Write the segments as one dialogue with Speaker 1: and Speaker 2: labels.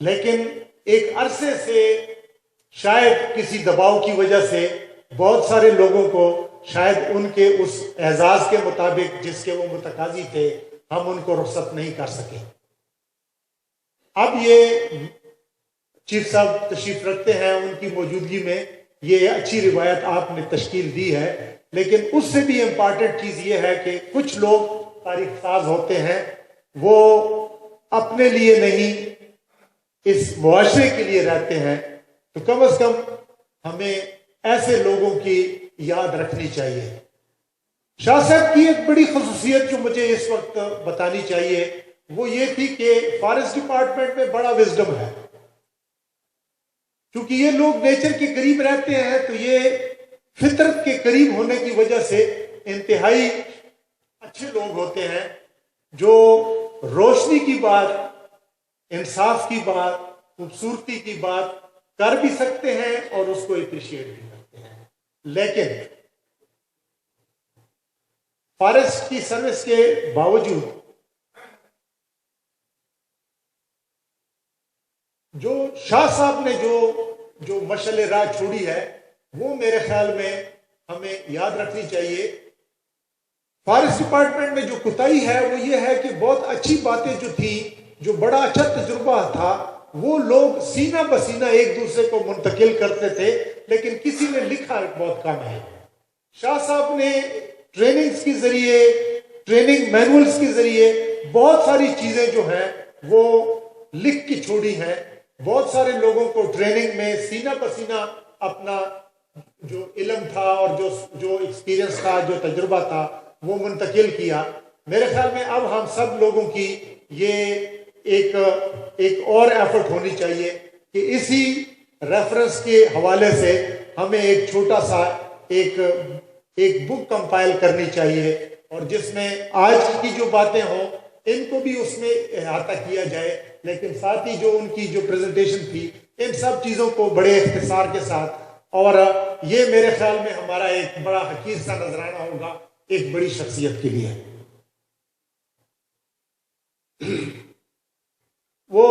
Speaker 1: لیکن ایک عرصے سے شاید کسی دباؤ کی وجہ سے بہت سارے لوگوں کو شاید ان کے اس اعزاز کے مطابق جس کے وہ متقاضی تھے ہم ان کو رخصت نہیں کر سکے۔ اب یہ چیف صاحب تشریف رکھتے ہیں، ان کی موجودگی میں یہ اچھی روایت آپ نے تشکیل دی ہے، لیکن اس سے بھی امپارٹنٹ چیز یہ ہے کہ کچھ لوگ تاریخ ساز ہوتے ہیں، وہ اپنے لیے نہیں اس معاشرے کے لیے رہتے ہیں، تو کم از کم ہمیں ایسے لوگوں کی یاد رکھنی چاہیے۔ شاہ صاحب کی ایک بڑی خصوصیت جو مجھے اس وقت بتانی چاہیے وہ یہ تھی کہ فارسٹ ڈپارٹمنٹ میں بڑا وزڈم ہے، چونکہ یہ لوگ نیچر کے قریب رہتے ہیں تو یہ فطرت کے قریب ہونے کی وجہ سے انتہائی اچھے لوگ ہوتے ہیں، جو روشنی کی بات، انصاف کی بات، خوبصورتی کی بات کر بھی سکتے ہیں اور اس کو اپریشیٹ بھی کرتے ہیں۔ لیکن فارسٹ کی سروس کے باوجود جو شاہ صاحب نے جو مشعل راہ چھوڑی ہے وہ میرے خیال میں ہمیں یاد رکھنی چاہیے۔ فارسٹ ڈپارٹمنٹ میں جو کوتاہی ہے وہ یہ ہے کہ بہت اچھی باتیں جو تھیں، جو بڑا اچھا تجربہ تھا، وہ لوگ سینہ بسینہ ایک دوسرے کو منتقل کرتے تھے، لیکن کسی نے لکھا بہت کم ہے۔ شاہ صاحب نے ٹریننگز کے ذریعے، ٹریننگ مینولز کے ذریعے بہت ساری چیزیں جو ہیں وہ لکھ کے چھوڑی ہیں، بہت سارے لوگوں کو ٹریننگ میں سینہ بسینہ اپنا جو علم تھا اور جو ایکسپیرینس تھا، جو تجربہ تھا وہ منتقل کیا۔ میرے خیال میں اب ہم سب لوگوں کی یہ ایک اور ایفرٹ ہونی چاہیے کہ اسی ریفرنس کے حوالے سے ہمیں ایک چھوٹا سا ایک بک کمپائل کرنی چاہیے، اور جس میں آج کی جو باتیں ہوں ان کو بھی اس میں احاطہ کیا جائے، لیکن ساتھ ہی جو ان کی جو پریزنٹیشن تھی ان سب چیزوں کو بڑے اختصار کے ساتھ، اور یہ میرے خیال میں ہمارا ایک بڑا حقیر سا نذرانہ ہوگا ایک بڑی شخصیت کے لیے۔ وہ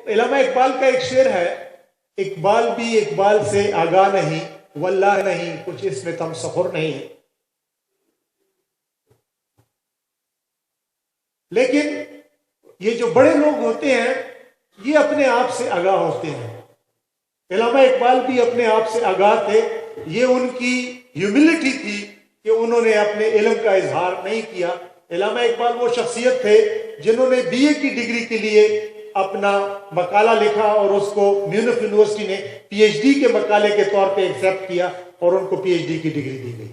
Speaker 1: علامہ اقبال کا ایک شعر ہے، اقبال بھی اقبال سے آگاہ نہیں، واللہ نہیں کچھ اس میں تمسخر نہیں، لیکن یہ جو بڑے لوگ ہوتے ہیں یہ اپنے آپ سے آگاہ ہوتے ہیں۔ علامہ اقبال بھی اپنے آپ سے آگاہ تھے، یہ ان کی ہیوملٹی تھی کہ انہوں نے اپنے علم کا اظہار نہیں کیا۔ علامہ اقبال وہ شخصیت تھے جنہوں نے بی اے کی ڈگری کے لیے اپنا مقالہ لکھا اور اس کو میونخ یونیورسٹی نے پی ایچ ڈی کے مقالے کے طور پہ ایکسیپٹ کیا اور ان کو پی ایچ ڈی کی ڈگری دی گئی۔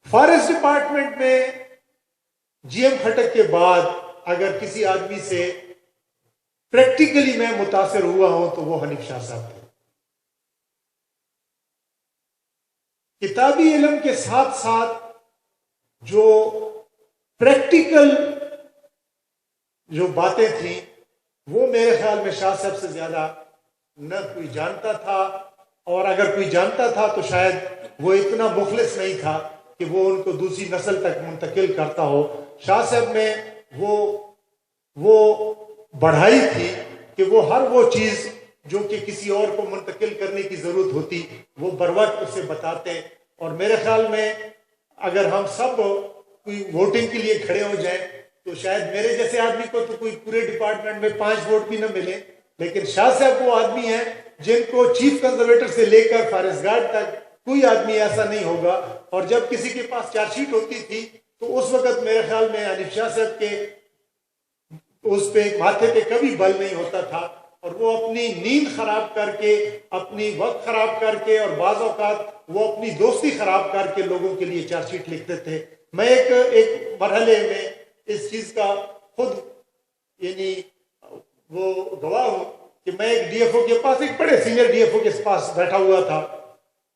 Speaker 1: فارسٹ ڈپارٹمنٹ میں جی ایم کھٹک کے بعد اگر کسی آدمی سے پریکٹیکلی میں متاثر ہوا ہوں تو وہ حنیف شاہ صاحب تھے۔ کتابی علم کے ساتھ ساتھ جو پریکٹیکل جو باتیں تھیں وہ میرے خیال میں شاہ صاحب سے زیادہ نہ کوئی جانتا تھا، اور اگر کوئی جانتا تھا تو شاید وہ اتنا مخلص نہیں تھا کہ وہ ان کو دوسری نسل تک منتقل کرتا ہو۔ شاہ صاحب میں وہ بڑھائی تھی کہ وہ ہر وہ چیز جو کہ کسی اور کو منتقل کرنے کی ضرورت ہوتی وہ بر وقت اسے بتاتے، اور میرے خیال میں اگر ہم سب کوئی ووٹنگ کے لیے کھڑے ہو جائیں تو شاید میرے جیسے آدمی کو تو کوئی پورے ڈپارٹمنٹ میں 5 ووٹ بھی نہ ملے، لیکن شاہ صاحب وہ آدمی ہیں جن کو چیف کنزرویٹر سے لے کر فارسٹ گارڈ تک کوئی آدمی ایسا نہیں ہوگا، اور جب کسی کے پاس چارج شیٹ ہوتی تھی تو اس وقت میرے خیال میں حنیف شاہ صاحب کے اس پہ ماتھے پہ کبھی بل نہیں ہوتا تھا، اور وہ اپنی نیند خراب کر کے، اپنی وقت خراب کر کے، اور بعض اوقات وہ اپنی دوستی خراب کر کے لوگوں کے لیے چارج شیٹ لکھتے تھے۔ میں ایک مرحلے میں اس چیز کا خود یعنی وہ گواہ ہوں کہ میں ایک ڈی ایف او کے پاس، ایک بڑے سینئر ڈی ایف او کے پاس بیٹھا ہوا تھا،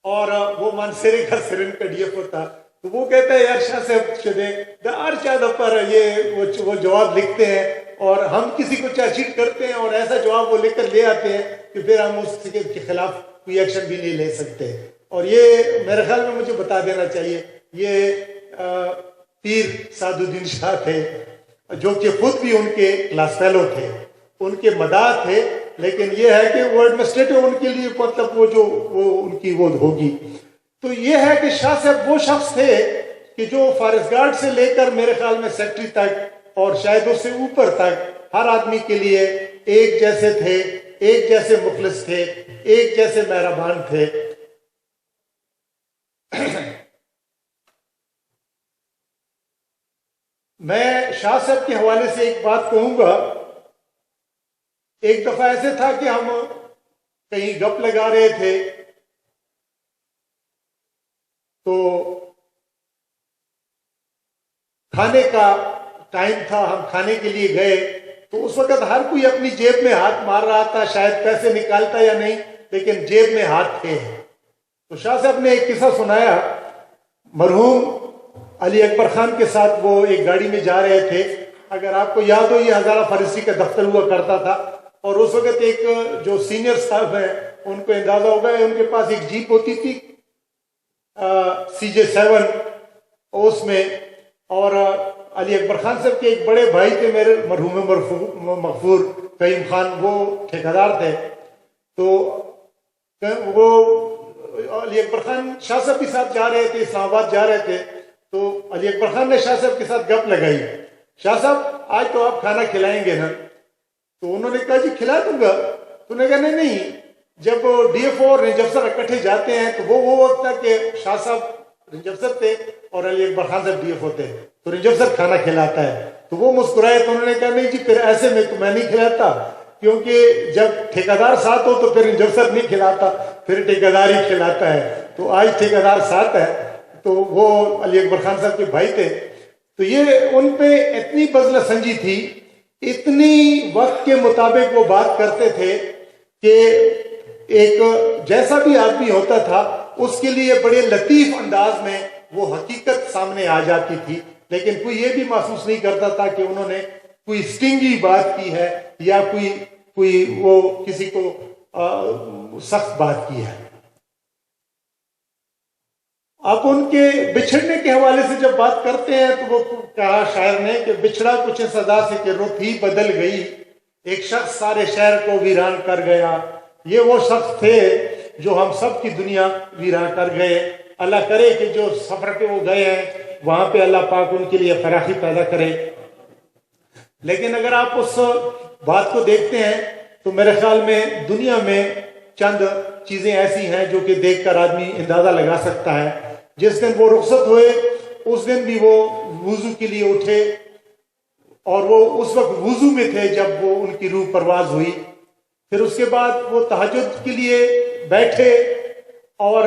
Speaker 1: اور وہ مانسیرے کا سرن کا ڈی ایف او تھا، تو وہ کہتا ہے یار شاہ صاحب شدے ہر چاند پر یہ وہ جواب لکھتے ہیں، اور ہم کسی کو چارج شیٹ کرتے ہیں اور ایسا جواب وہ لکھ کر لے آتے ہیں کہ پھر ہم اس کے خلاف کوئی ایکشن بھی نہیں لے سکتے۔ اور یہ میرے خیال میں مجھے بتا دینا چاہیے، یہ پیر سعد الدین شاہ تھے، جو کہ خود بھی ان کے کلاس فیلو تھے، ان کے مداح تھے، لیکن یہ ہے کہ وہ ایڈمنسٹریٹو ان کے لیے مطلب وہ ان کی وہ ہوگی. تو یہ ہے کہ شاہ صاحب وہ شخص تھے کہ جو فارسٹ گارڈ سے لے کر میرے خیال میں سیکٹری تک اور شاید اس سے اوپر تک ہر آدمی کے لیے ایک جیسے تھے، ایک جیسے مخلص تھے، ایک جیسے مہربان تھے. میں شاہ صاحب کے حوالے سے ایک بات کہوں گا. ایک دفعہ ایسے تھا کہ ہم کہیں گپ لگا رہے تھے، تو کھانے کا ٹائم تھا، ہم کھانے کے لیے گئے. تو اس وقت ہر کوئی اپنی جیب میں ہاتھ مار رہا تھا، شاید پیسے نکالتا یا نہیں، لیکن جیب میں ہاتھ تھے. تو شاہ صاحب نے ایک قصہ سنایا. مرحوم علی اکبر خان کے ساتھ وہ ایک گاڑی میں جا رہے تھے. اگر آپ کو یاد ہو، یہ ہزارہ فارسی کا دفتر ہوا کرتا تھا، اور اس وقت ایک جو سینئر صاحب ہیں ان کو اندازہ ہوگا، ان کے پاس ایک جیپ ہوتی تھی CJ7 اس میں. اور علی اکبر خان صاحب کے ایک بڑے بھائی تھے میرے، مرحوم مغفور فہیم خان، وہ ٹھیکیدار تھے. تو وہ علی اکبر خان شاہ صاحب کے ساتھ جا رہے تھے، اسلام آباد جا رہے تھے. تو علی اکبر خان نے شاہ صاحب کے ساتھ گپ لگائی، شاہ صاحب آج تو آپ کھانا کھلائیں گے نا؟ تو انہوں نے کہا جی کھلا دوں گا. تو انہوں نے کہا نہیں، جب DFO اور رینج افسر اکٹھے جاتے ہیں تو وہ وقت تھا کہ شاہ صاحب رینج افسر تھے اور علی اکبر خان صاحب DFO تھے، تو رینج افسر کھانا کھلاتا ہے. تو وہ مسکرائے. تو انہوں نے کہا نہیں جی پھر ایسے میں تو میں نہیں کھلاتا، کیونکہ جب ٹھیکیدار ساتھ ہو تو پھر رینج افسر نہیں کھلاتا، پھر ٹھیکیدار ہی کھلاتا ہے. تو آج ٹھیکیدار ساتھ ہے. تو وہ علی اکبر خان صاحب کے بھائی تھے. تو یہ ان پہ اتنی بذل سنجی تھی، اتنی وقت کے مطابق وہ بات کرتے تھے کہ ایک جیسا بھی آدمی ہوتا تھا اس کے لیے بڑے لطیف انداز میں وہ حقیقت سامنے آ جاتی تھی. لیکن کوئی یہ بھی محسوس نہیں کرتا تھا کہ انہوں نے کوئی سٹنگی بات کی ہے یا کوئی وہ کسی کو سخت بات کی ہے. اب ان کے بچھڑنے کے حوالے سے جب بات کرتے ہیں تو وہ کہا شاعر نے کہ بچھڑا کچھ سزا سے کہ رخ ہی بدل گئی، ایک شخص سارے شہر کو ویران کر گیا. یہ وہ شخص تھے جو ہم سب کی دنیا ویران کر گئے. اللہ کرے کہ جو سفر پہ وہ گئے ہیں وہاں پہ اللہ پاک ان کے لیے فراخی پیدا کرے. لیکن اگر آپ اس بات کو دیکھتے ہیں تو میرے خیال میں دنیا میں چند چیزیں ایسی ہیں جو کہ دیکھ کر آدمی اندازہ لگا سکتا ہے. جس دن وہ رخصت ہوئے اس دن بھی وہ وضو کے لیے اٹھے، اور وہ اس وقت وضو میں تھے جب وہ ان کی روح پرواز ہوئی. پھر اس کے بعد وہ تہجد کے لیے بیٹھے، اور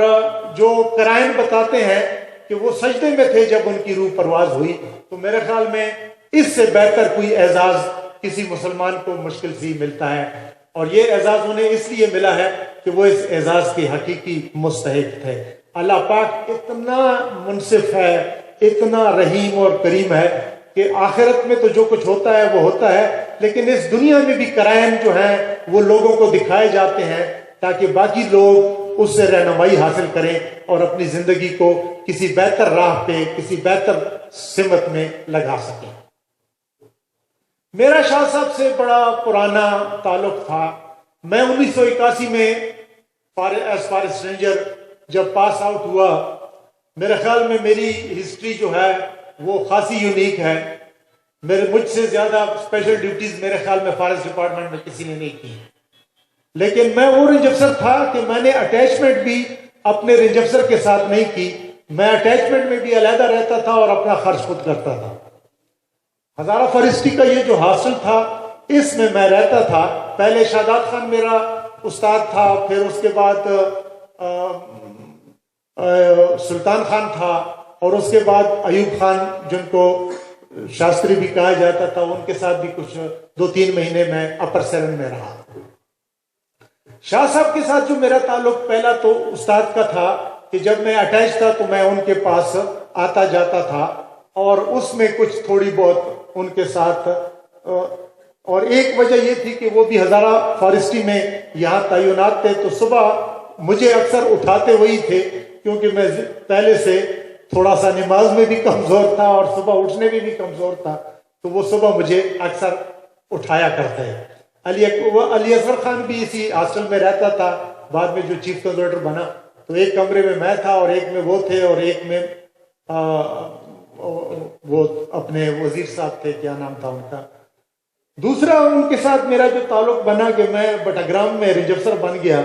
Speaker 1: جو قرائن بتاتے ہیں کہ وہ سجدے میں تھے جب ان کی روح پرواز ہوئی. تو میرے خیال میں اس سے بہتر کوئی اعزاز کسی مسلمان کو مشکل سے ہی ملتا ہے، اور یہ اعزاز انہیں اس لیے ملا ہے کہ وہ اس اعزاز کے حقیقی مستحق تھے. اللہ پاک اتنا منصف ہے، اتنا رحیم اور کریم ہے کہ آخرت میں تو جو کچھ ہوتا ہے وہ ہوتا ہے، لیکن اس دنیا میں بھی قرائن جو ہیں وہ لوگوں کو دکھائے جاتے ہیں تاکہ باقی لوگ اس سے رہنمائی حاصل کریں اور اپنی زندگی کو کسی بہتر راہ پہ، کسی بہتر سمت میں لگا سکیں. میرا شاہ صاحب سے بڑا پرانا تعلق تھا. میں 1981 میں ایز فارسٹ رینجر جب پاس آؤٹ ہوا، میرے خیال میں میری ہسٹری جو ہے وہ خاصی یونیک ہے. مجھ سے زیادہ اسپیشل ڈیوٹیز میرے خیال میں فارسٹ ڈپارٹمنٹ میں کسی نے نہیں کی. لیکن میں وہ رینج افسر تھا کہ میں نے اٹیچمنٹ بھی اپنے رینج افسر کے ساتھ نہیں کی. میں اٹیچمنٹ میں بھی علیحدہ رہتا تھا اور اپنا خرچ خود کرتا تھا. ہزارہ فارسٹی کا یہ جو ہاسٹل تھا اس میں میں رہتا تھا. پہلے شاداب خان میرا استاد تھا، پھر اس کے بعد سلطان خان تھا، اور اس کے بعد ایوب خان جن کو شاستری بھی کہا جاتا تھا، ان کے ساتھ بھی کچھ 2-3 مہینے میں اپر سرن میں رہا. شاہ صاحب کے ساتھ جو میرا تعلق پہلا تو استاد کا تھا کہ جب میں اٹیچ تھا تو میں ان کے پاس آتا جاتا تھا، اور اس میں کچھ تھوڑی بہت ان کے ساتھ. اور ایک وجہ یہ تھی کہ وہ بھی ہزارہ فارسٹی میں یہاں تعینات تھے، تو صبح مجھے اکثر اٹھاتے وہی تھے، کیونکہ میں پہلے سے تھوڑا سا نماز میں بھی کمزور تھا اور صبح اٹھنے میں بھی کمزور تھا. تو وہ صبح مجھے اکثر اٹھایا کرتے ہیں. علی اصغر خان بھی اسی ہاسٹل میں رہتا تھا، بعد میں جو چیف کنزرویٹر بنا. تو ایک کمرے میں میں تھا اور ایک میں وہ تھے اور ایک میں وہ اپنے وزیر صاحب تھے، کیا نام تھا ان کا. دوسرا ان کے ساتھ میرا جو تعلق بنا کہ میں بٹاگرام میں رینج افسر بن گیا،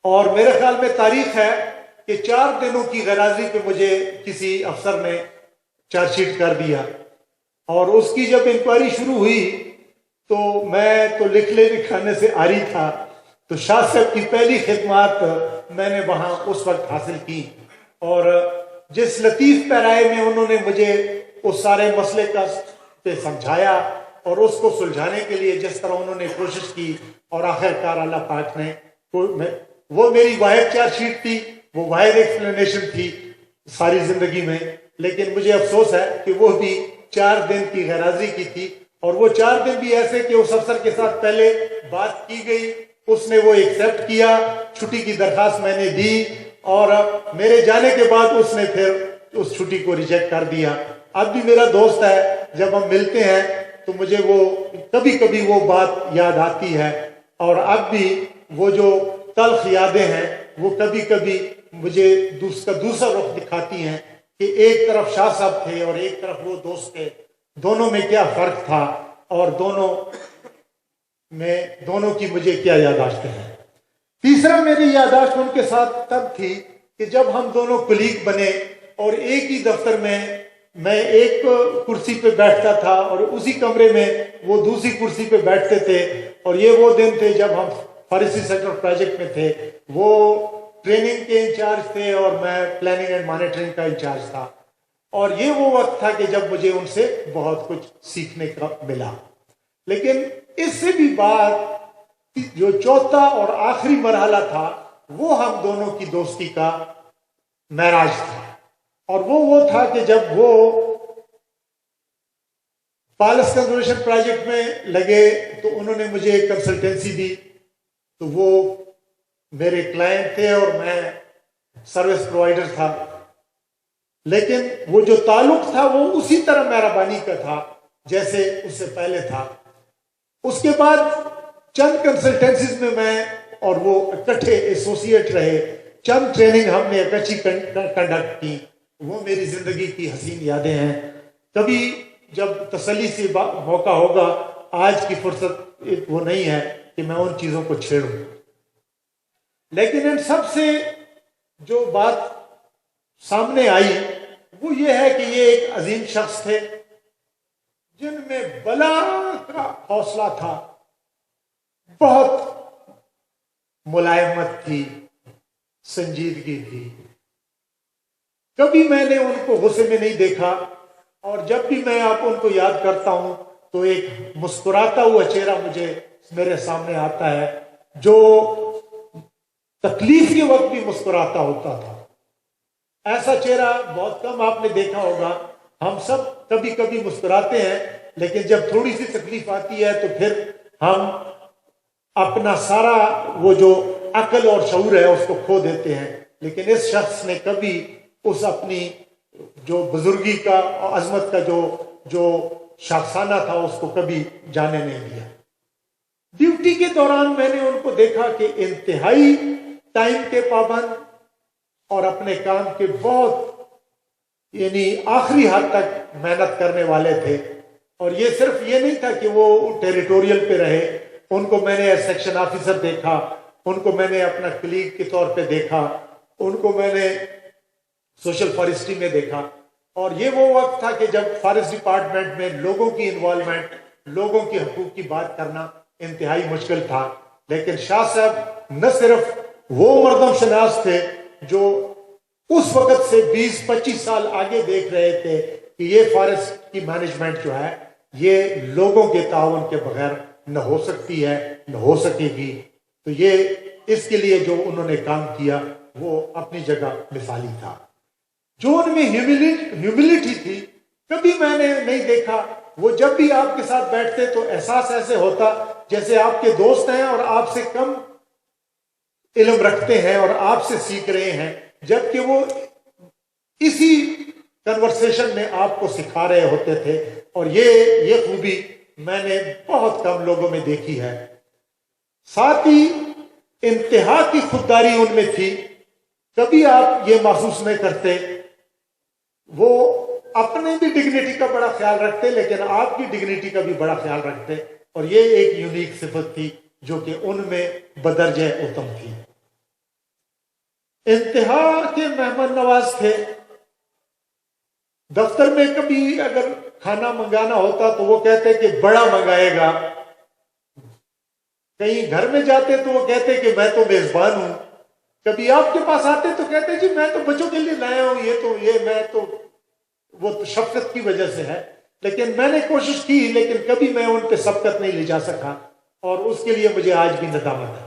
Speaker 1: اور میرے خیال میں تاریخ ہے کہ 4 دنوں کی غراضی پہ مجھے کسی افسر نے چارج شیٹ کر دیا. اور اس کی جب انکوائری شروع ہوئی تو میں تو لکھانے سے عاری تھا، تو شاہ صاحب کی پہلی خدمات میں نے وہاں اس وقت حاصل کی. اور جس لطیف پیرائے میں انہوں نے مجھے اس سارے مسئلے کا پہ سمجھایا اور اس کو سلجھانے کے لیے جس طرح انہوں نے کوشش کی، اور آخر کار اللہ پاک نے، وہ میری واحد چارج شیٹ تھی، وہ واحد ایکسپلینیشن تھی ساری زندگی میں. لیکن مجھے افسوس ہے کہ وہ بھی 4 دن کی غراضی کی تھی، اور وہ 4 دن بھی ایسے کہ اس افسر کے ساتھ پہلے بات کی گئی، اس نے وہ ایکسیپٹ کیا، چھٹی کی درخواست میں نے دی، اور میرے جانے کے بعد اس نے پھر اس چھٹی کو ریجیکٹ کر دیا. اب بھی میرا دوست ہے، جب ہم ملتے ہیں تو مجھے وہ کبھی کبھی وہ بات یاد آتی ہے، اور اب بھی وہ جو تلخ یادیں ہیں وہ کبھی کبھی مجھے دوسرا رخ دکھاتی ہیں کہ ایک طرف شاہ صاحب تھے اور ایک طرف وہ دوست تھے، دونوں میں کیا فرق تھا، اور دونوں کی مجھے کیا یادداشتیں ہیں. تیسرا میری یادداشت ان کے ساتھ تب تھی کہ جب ہم دونوں کلیگ بنے، اور ایک ہی دفتر میں ایک کرسی پہ بیٹھتا تھا اور اسی کمرے میں وہ دوسری کرسی پہ بیٹھتے تھے. اور یہ وہ دن تھے جب ہم فارسی سیکٹر پروجیکٹ میں تھے، وہ ٹریننگ کے انچارج تھے اور میں پلاننگ اینڈ مانیٹرنگ کا انچارج تھا. اور یہ وہ وقت تھا کہ جب مجھے ان سے بہت کچھ سیکھنے کا ملا. لیکن اس سے بھی بات جو چوتھا اور آخری مرحلہ تھا وہ ہم دونوں کی دوستی کا معراج تھا، اور وہ تھا کہ جب وہ پالس کنزرویشن پروجیکٹ میں لگے تو انہوں نے مجھے ایک کنسلٹنسی دی. تو وہ میرے کلائنٹ تھے اور میں سروس پرووائڈر تھا، لیکن وہ جو تعلق تھا وہ اسی طرح مہربانی کا تھا جیسے اس سے پہلے تھا. اس کے بعد چند کنسلٹنسیز میں اور وہ اکٹھے ایسوسیٹ رہے، چند ٹریننگ ہم نے اکٹھی کنڈکٹ کی. وہ میری زندگی کی حسین یادیں ہیں. کبھی جب تسلی سے موقع ہوگا، آج کی فرصت وہ نہیں ہے کہ میں ان چیزوں کو چھیڑوں. لیکن ان سب سے جو بات سامنے آئی وہ یہ ہے کہ یہ ایک عظیم شخص تھے جن میں بلا کا حوصلہ تھا، بہت ملائمت تھی، سنجیدگی تھی. کبھی میں نے ان کو غصے میں نہیں دیکھا، اور جب بھی میں آپ ان کو یاد کرتا ہوں تو ایک مسکراتا ہوا چہرہ میرے سامنے آتا ہے، جو تکلیف کے وقت بھی مسکراتا ہوتا تھا. ایسا چہرہ بہت کم آپ نے دیکھا ہوگا. ہم سب کبھی کبھی مسکراتے ہیں، لیکن جب تھوڑی سی تکلیف آتی ہے تو پھر ہم اپنا سارا وہ جو عقل اور شعور ہے اس کو کھو دیتے ہیں. لیکن اس شخص نے کبھی اس اپنی جو بزرگی کا اور عظمت کا جو شخصانہ تھا اس کو کبھی جانے نہیں دیا. ڈیوٹی کے دوران میں نے ان کو دیکھا کہ انتہائی ٹائم کے پابند اور اپنے کام کے بہت آخری حد تک محنت کرنے والے تھے. اور یہ صرف یہ نہیں تھا کہ وہ ٹیریٹوریل پہ رہے. ان کو میں نے سیکشن آفیسر دیکھا، ان کو میں نے اپنا کلیگ کے طور پہ دیکھا، ان کو میں نے سوشل فارسٹری میں دیکھا. اور یہ وہ وقت تھا کہ جب فارسٹ ڈپارٹمنٹ میں لوگوں کی انوالومنٹ، لوگوں کے حقوق کی بات کرنا انتہائی مشکل تھا. لیکن شاہ صاحب نہ صرف وہ مردم شناس تھے جو اس وقت سے 20-25 سال آگے دیکھ رہے تھے کہ یہ فارسٹ کی مینجمنٹ جو ہے یہ لوگوں کے تعاون کے بغیر نہ ہو سکتی ہے، نہ ہو سکے گی. تو یہ اس کے لیے جو انہوں نے کام کیا وہ اپنی جگہ مثالی تھا. جو ان میں ہیوملٹی تھی کبھی میں نے نہیں دیکھا. وہ جب بھی آپ کے ساتھ بیٹھتے تو احساس ایسے ہوتا جیسے آپ کے دوست ہیں اور آپ سے کم علم رکھتے ہیں اور آپ سے سیکھ رہے ہیں، جبکہ وہ اسی کنورسیشن میں آپ کو سکھا رہے ہوتے تھے، اور یہ خوبی میں نے بہت کم لوگوں میں دیکھی ہے۔ ساتھ ہی انتہا کی خودداری ان میں تھی، کبھی آپ یہ محسوس نہیں کرتے، وہ اپنے بھی ڈگنیٹی کا بڑا خیال رکھتے لیکن آپ کی ڈگنیٹی کا بھی بڑا خیال رکھتے، اور یہ ایک یونیک صفت تھی جو کہ ان میں بدرجہ اتم تھی۔ انتہا کے مہمان نواز تھے۔ دفتر میں کبھی اگر کھانا منگانا ہوتا تو وہ کہتے کہ بڑا منگائے گا، کہیں گھر میں جاتے تو وہ کہتے کہ میں تو میزبان ہوں، کبھی آپ کے پاس آتے تو کہتے جی میں تو بچوں کے لیے لایا ہوں، میں تو وہ شفقت کی وجہ سے ہے، لیکن میں نے کوشش کی لیکن کبھی میں ان پہ سبقت نہیں لے جا سکا، اور اس کے لیے مجھے آج بھی ندامت ہے۔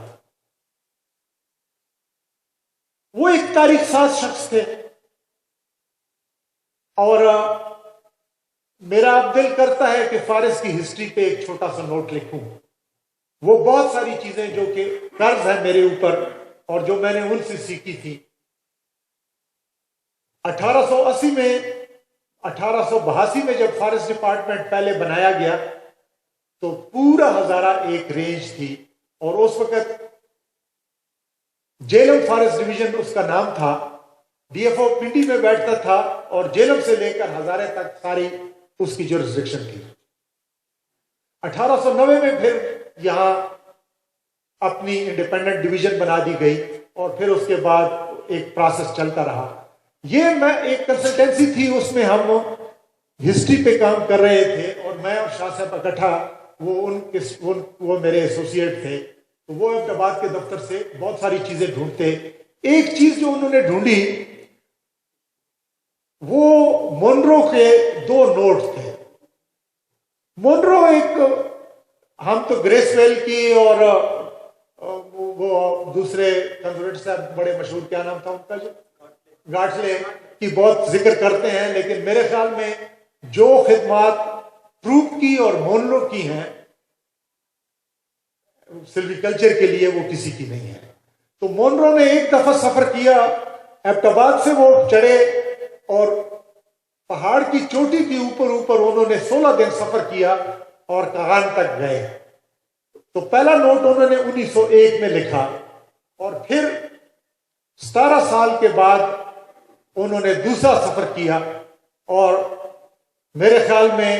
Speaker 1: وہ ایک تاریخ ساز شخص تھے، اور میرا اب دل کرتا ہے کہ فارس کی ہسٹری پہ ایک چھوٹا سا نوٹ لکھوں۔ وہ بہت ساری چیزیں جو کہ قرض ہے میرے اوپر اور جو میں نے ان سے سیکھی تھی۔ 1880 میں 1882 میں جب فارسٹ ڈپارٹمنٹ پہلے بنایا گیا تو پورا ہزارہ ایک رینج تھی، اور اس وقت جیلم فارسٹ ڈویژن اس کا نام تھا۔ ڈی ایف او پنڈی میں بیٹھتا تھا اور جیلم سے لے کر ہزارے تک ساری اس کی جورسڈکشن تھی۔ 1890 میں پھر یہاں اپنی انڈیپینڈنٹ ڈویژن بنا دی گئی، اور پھر اس کے بعد ایک پروسیس چلتا رہا۔ یہ میں ایک کنسلٹینسی تھی، اس میں ہم ہسٹری پہ کام کر رہے تھے، اور میں اور شاہ صاحب اکٹھا، وہ میرے ایسوسیٹ تھے، تو وہ احمد آباد کے دفتر سے بہت ساری چیزیں ڈھونڈتے۔ ایک چیز جو انہوں نے ڈھونڈی وہ مونرو کے 2 نوٹ تھے۔ مونرو ہم تو گریس ویل کی اور وہ دوسرے کنزرویٹر صاحب بڑے مشہور، کیا نام تھا ان کا، جو گاٹلے کی بہت ذکر کرتے ہیں، لیکن میرے خیال میں جو خدمات ٹروپ کی اور مونرو کی ہیں سلوی کلچر کے لیے وہ کسی کی نہیں ہے۔ تو مونرو نے ایک دفعہ سفر کیا، ایبٹ آباد سے وہ چڑھے اور پہاڑ کی چوٹی کے اوپر انہوں نے 16 دن سفر کیا اور کاغان تک گئے۔ تو پہلا نوٹ انہوں نے 1901 میں لکھا، اور پھر 17 سال کے بعد انہوں نے دوسرا سفر کیا، اور میرے خیال میں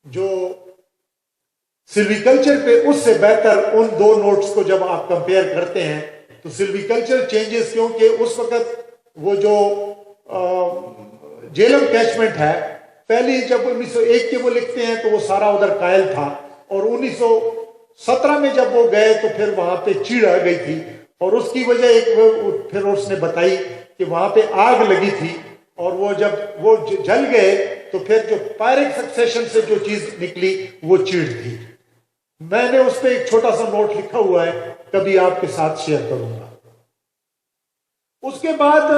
Speaker 1: جو سلوی کلچر پہ اس سے بہتر ان 2 نوٹس کو جب آپ کمپیئر کرتے ہیں تو سلوی کلچر چینجز، کیونکہ اس وقت وہ جو جیلم کیچمنٹ ہے، پہلی جب 1901 کے وہ لکھتے ہیں تو وہ سارا ادھر قائل تھا، اور 1917 میں جب وہ گئے تو پھر وہاں پہ چیڑ آ گئی تھی، اور اس کی وجہ پھر اس نے بتائی کہ وہاں پہ آگ لگی تھی، اور وہ جب وہ جل گئے تو پھر جو پائرک سکسیشن سے جو چیز نکلی وہ چیڑ تھی۔ میں نے اس پہ ایک چھوٹا سا نوٹ لکھا ہوا ہے، کبھی آپ کے ساتھ شیئر کروں گا۔ اس کے بعد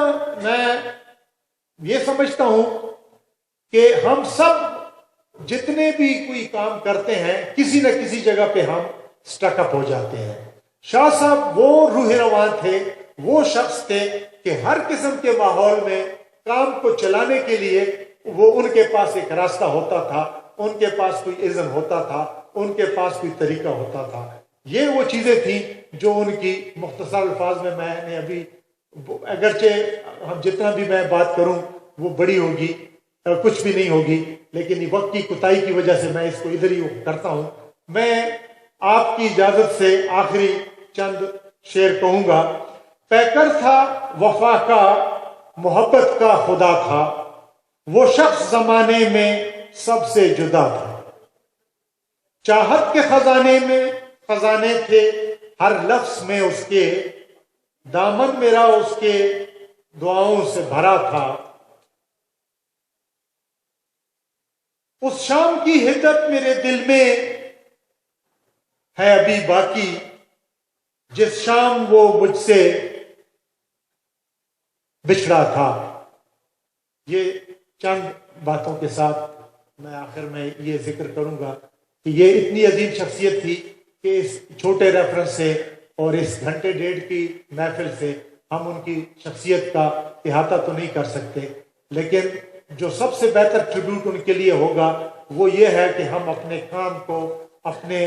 Speaker 1: میں یہ سمجھتا ہوں کہ ہم سب جتنے بھی کوئی کام کرتے ہیں کسی نہ کسی جگہ پہ ہم سٹک اپ ہو جاتے ہیں۔ شاہ صاحب وہ روح رواں تھے، وہ شخص تھے کہ ہر قسم کے ماحول میں کام کو چلانے کے لیے وہ ان کے پاس ایک راستہ ہوتا تھا، ان کے پاس کوئی اذن ہوتا تھا، ان کے پاس کوئی طریقہ ہوتا تھا۔ یہ وہ چیزیں تھیں جو ان کی مختصر الفاظ میں نے ابھی، اگرچہ ہم جتنا بھی میں بات کروں وہ بڑی ہوگی، کچھ بھی نہیں ہوگی، لیکن وقت کی کوتاہی کی وجہ سے میں اس کو ادھر ہی کرتا ہوں۔ میں آپ کی اجازت سے آخری چند شعر کہوں گا۔ پیکر تھا وفا کا، محبت کا خدا تھا، وہ شخص زمانے میں سب سے جدا تھا۔ چاہت کے خزانے میں خزانے تھے، ہر لفظ میں اس کے، دامن میرا اس کے دعاؤں سے بھرا تھا۔ اس شام کی حدت میرے دل میں ہے ابھی باقی، جس شام وہ مجھ سے بچھڑا تھا۔ یہ چند باتوں کے ساتھ میں آخر میں یہ ذکر کروں گا کہ یہ اتنی عظیم شخصیت تھی کہ اس چھوٹے ریفرنس سے اور اس گھنٹے ڈیڑھ کی محفل سے ہم ان کی شخصیت کا احاطہ تو نہیں کر سکتے، لیکن جو سب سے بہتر ٹریبیوٹ ان کے لیے ہوگا وہ یہ ہے کہ ہم اپنے کام کو اپنے